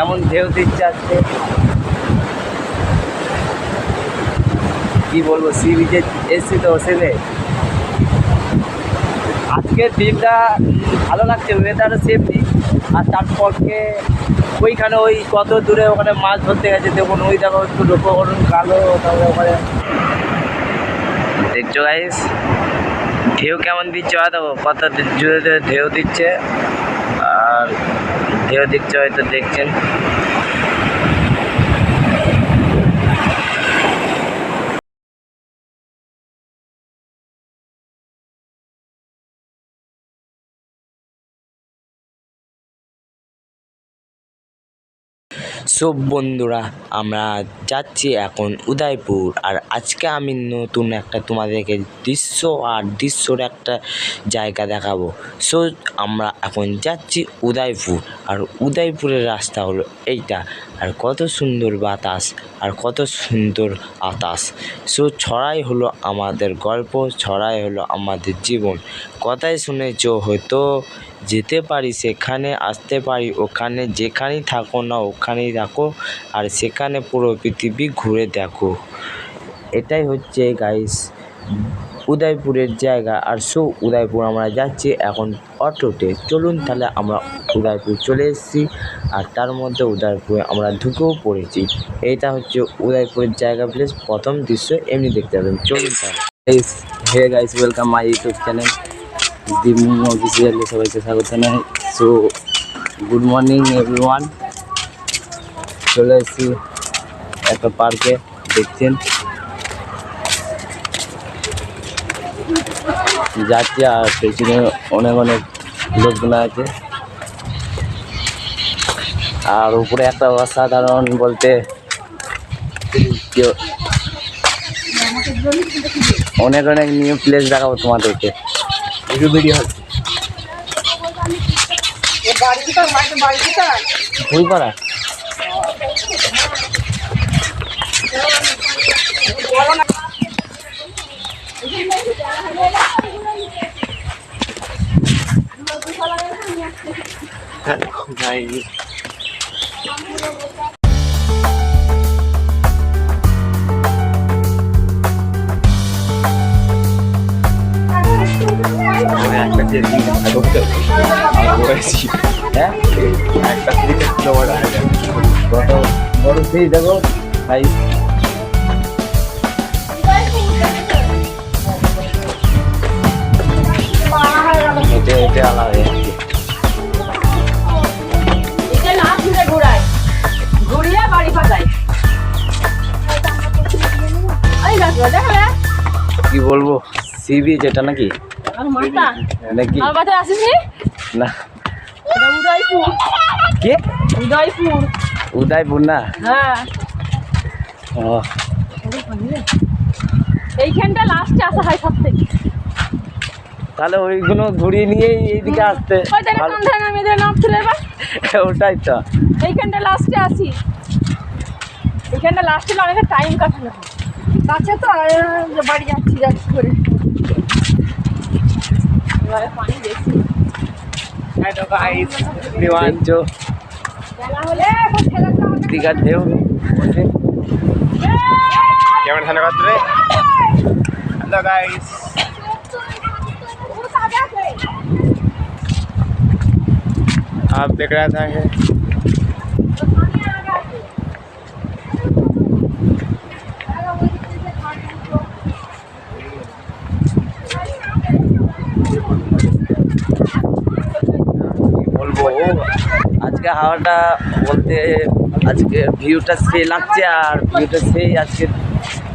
কেমন ঢেউ দিচ্ছে আজকে, কি বলবো। সি বিচে এসছি তো ওসেলে। আজকের দিনটা ভালো লাগছে, ওয়েদারও সেফটি। আর তারপরকে ওইখানে ওই কত দূরে ওখানে মাছ ধরতে গেছে, দেখুন ওই দেখো একটু লক্ষ্য করুন কালো, তারপরে ওখানে দেখছো গাইস ঢেউ কেমন দিচ্ছে, দেখো কত জুড়ে ঢেউ দিচ্ছে। আর ঢেউ দিচ্ছে হয়তো দেখছেন। সব বন্ধুরা আমরা যাচ্ছি এখন উদয়পুর। আর আজকে আমি নতুন একটা তোমাদেরকে দৃশ্যর একটা জায়গা দেখাবো। সো আমরা এখন যাচ্ছি উদয়পুর। আর উদয়পুরের রাস্তা হলো এইটা। আর কত সুন্দর বাতাস আর কত সুন্দর আকাশ। সো ছড়াই হলো আমাদের গল্প, ছড়াই হলো আমাদের জীবন। কথাই শুনেছ হয়তো, যেতে পারি সেখানে, আসতে পারি ওখানে, যেখানেই থাকো না ওখানেই রাখো, আর সেখানে পুরো পৃথিবী ঘুরে দেখো। এটাই হচ্ছে গাইস উদয়পুরের জায়গা। আর সো উদয়পুর আমরা যাচ্ছি এখন অটোতে। চলুন তাহলে আমরা উদয়পুর চলে এসেছি। আর তার মধ্যে উদয়পুরে আমরা ঢুকেও পড়েছি। এইটা হচ্ছে উদয়পুরের জায়গা প্লেস, প্রথম দৃশ্য এমনি দেখতে পাবেন। চলুন তাহলে। Hey guys, welcome my YouTube channel Dimu officially, সবাইকে স্বাগত জানাই। So good morning everyone. চলে এসেছি একটা পার্কে, দেখছেন যাচ্ছি। আর পেছনে অনেক অনেক লোকগুলো আছে। আর উপরে একটা অসাধারণ বলতে অনেক অনেক নিউ প্লেস দেখাবো তোমাদেরকে। ভিডিও হচ্ছে ভুলপাড়া। বড় সেই দেখো ভাই, এটা আলাদা। কি বলবো, সি বিচ এটা নাকি নাকি না, কে উদয়পুর না? ও এইখানটা লাস্টে আসা হয় সব থেকে। তাহলে ওইগুলো ঘুরিয়ে নিয়ে এইদিকে আসতে ওটাই তো। এইখানটা লাস্টে আসি, এইখানটা লাস্টে অনেকটা টাইম কাটানো হয়। কাছে তো বাড়ি যাচ্ছি করে পানি বেশি। দীঘার ঢেউ কেমন ঠান্ডা করতে। হ্যালো গাইস, आप देख रहा था है বলবো আজকে হাওয়াটা বলতে আজকে ভিউটা সেই লাগছে। আর ভিউটা সেই আজকে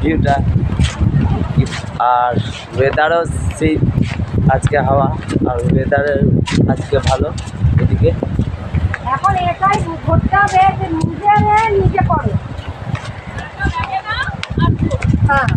ভিউটা। আর ওয়েদারও সেই আজকে হাওয়া। আর ওয়েদারের আজকে ভালো এদিকে। এখন এটাই ঘুরতে হবে যে নিজে করো। হ্যাঁ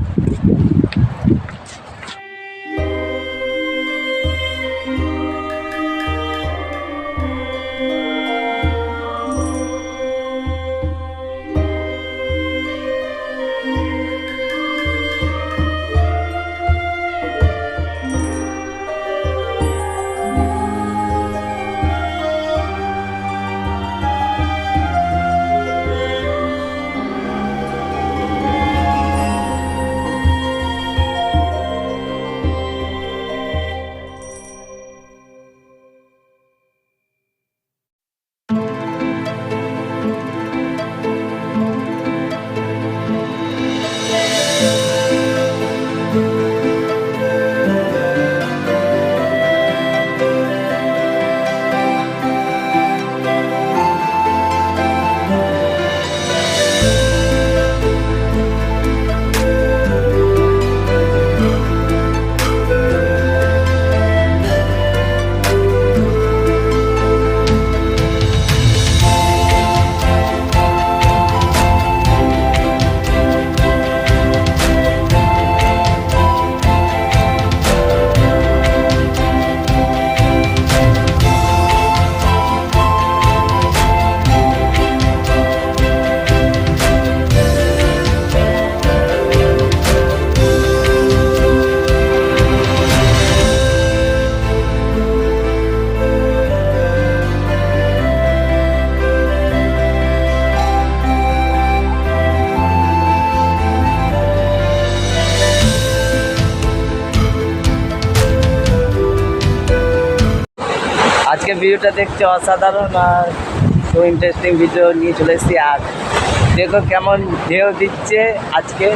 আজকে ভিডিওটা দেখতে অসাধারণ আর খুব ইন্টারেস্টিং ভিডিও নিয়ে চলে এসেছি। আর দেখো কেমন ঢেউ দিচ্ছে আজকে।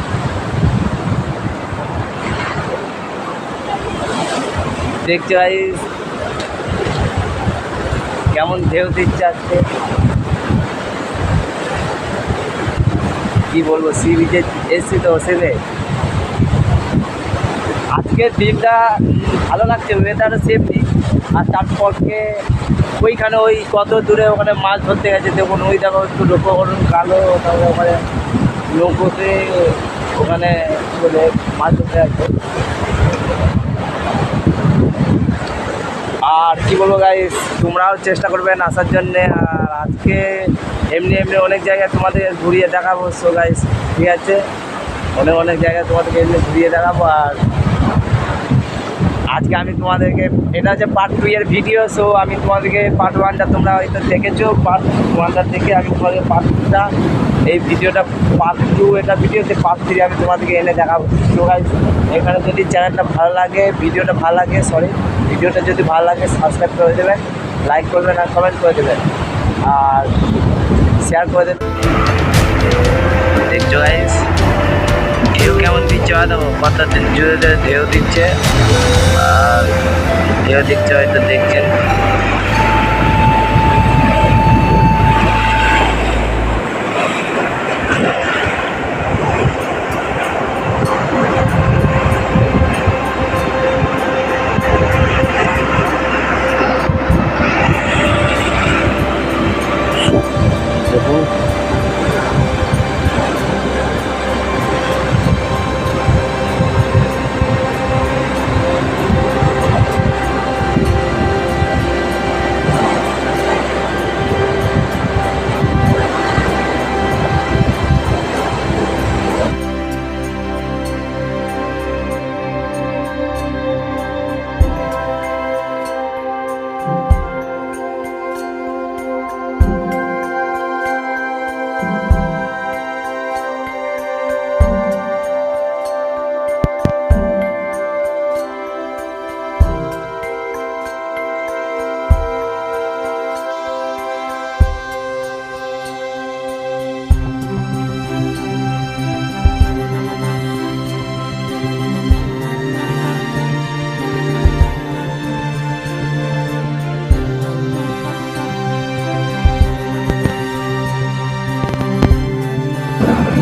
দেখছো গাইস কেমন ঢেউ দিচ্ছে আজকে। কি বলবো, সি বিচে এসছি তো সেলে। আজকের দিনটা ভালো লাগছে, ওয়েদারও সেফটি। আর তারপরকে ওইখানে ওই কত দূরে ওখানে মাছ ধরতে গেছে দেখুন, ওই দেখো একটু লক্ষ্য করুন কালো, তারপরে ওখানে নৌকোতে ওখানে বলে মাছ ধরতে আছে। আর কি বলবো গাইস, তোমরাও চেষ্টা করবেন আসার জন্যে। আর আজকে এমনি অনেক জায়গায় তোমাদের ঘুরিয়ে দেখাবো। সো গাইস ঠিক আছে, অনেক জায়গায় তোমাদেরকে এমনি ঘুরিয়ে দেখাবো। আর আজকে আমি তোমাদেরকে, এটা হচ্ছে পার্ট 2 এর ভিডিও। সো আমি তোমাদেরকে পার্ট 1টা তোমরা হয়তো দেখেছো, পার্ট 1টা দেখে আমি তোমাদের পার্ট 2টা, এই ভিডিওটা পার্ট 2 এটা ভিডিওতে পার্ট 3 আমি তোমাদেরকে এনে দেখাবো। তো গাইস এখানে যদি চ্যানেলটা ভালো লাগে, ভিডিওটা ভালো লাগে, ভিডিওটা যদি ভালো লাগে সাবস্ক্রাইব করে দেবেন, লাইক করবেন আর কমেন্ট করে দেবেন আর শেয়ার করে দেবেন। দেখছো গাইস ঢেউ কেমন দিচ্ছে, হয়তো কত জুড়ে ঢেউ দিচ্ছে। আর ঢেউ দিচ্ছে হয়তো দেখছেন। দেখুন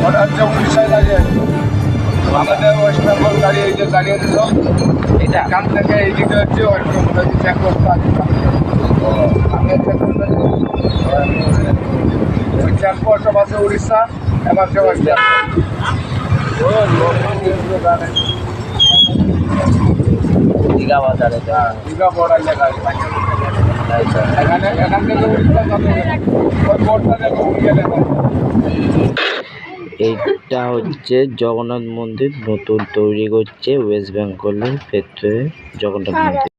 ওটা হচ্ছে উড়িষ্যায় দাঁড়িয়ে আমাদের ওয়েস্ট বেঙ্গল দাঁড়িয়ে এই যে দাঁড়িয়ে দিল, এটা এখান থেকে এইদিকে হচ্ছে চেকপোস্ট আছে। আমি ওই চেকপোস্ট আছে উড়িষ্যা, এবার সে ওয়েস্ট দীঘা বাজার, এটা দীঘা বর্ডার লেখা আছে। এখান থেকে উড়িষ্যা যাবে, ওই বোর্ডটা দেখো উড়িয়ে লেখা আছে। এইটা হচ্ছে জগন্নাথ মন্দির, নতুন তৈরি করছে ওয়েস্ট বেঙ্গলের ভেতরে জগন্নাথ মন্দির।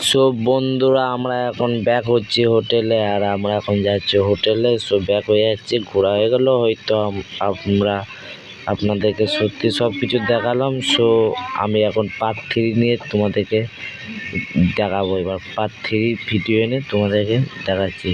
সো বন্ধুরা আমরা এখন ব্যাক হচ্ছে হোটেলে, আর আমরা এখন যাচ্ছি হোটেলে। সো ব্যাক হয়ে যাচ্ছে, ঘোরা হয়ে গেল হয়তো। আমরা আপনাদেরকে সত্যি সব কিছু দেখালাম। সো আমি এখন পার্ট 3 নিয়ে তোমাদেরকে দেখাবো। এবার পার্ট 3 ভিডিও এনে তোমাদেরকে দেখাচ্ছি।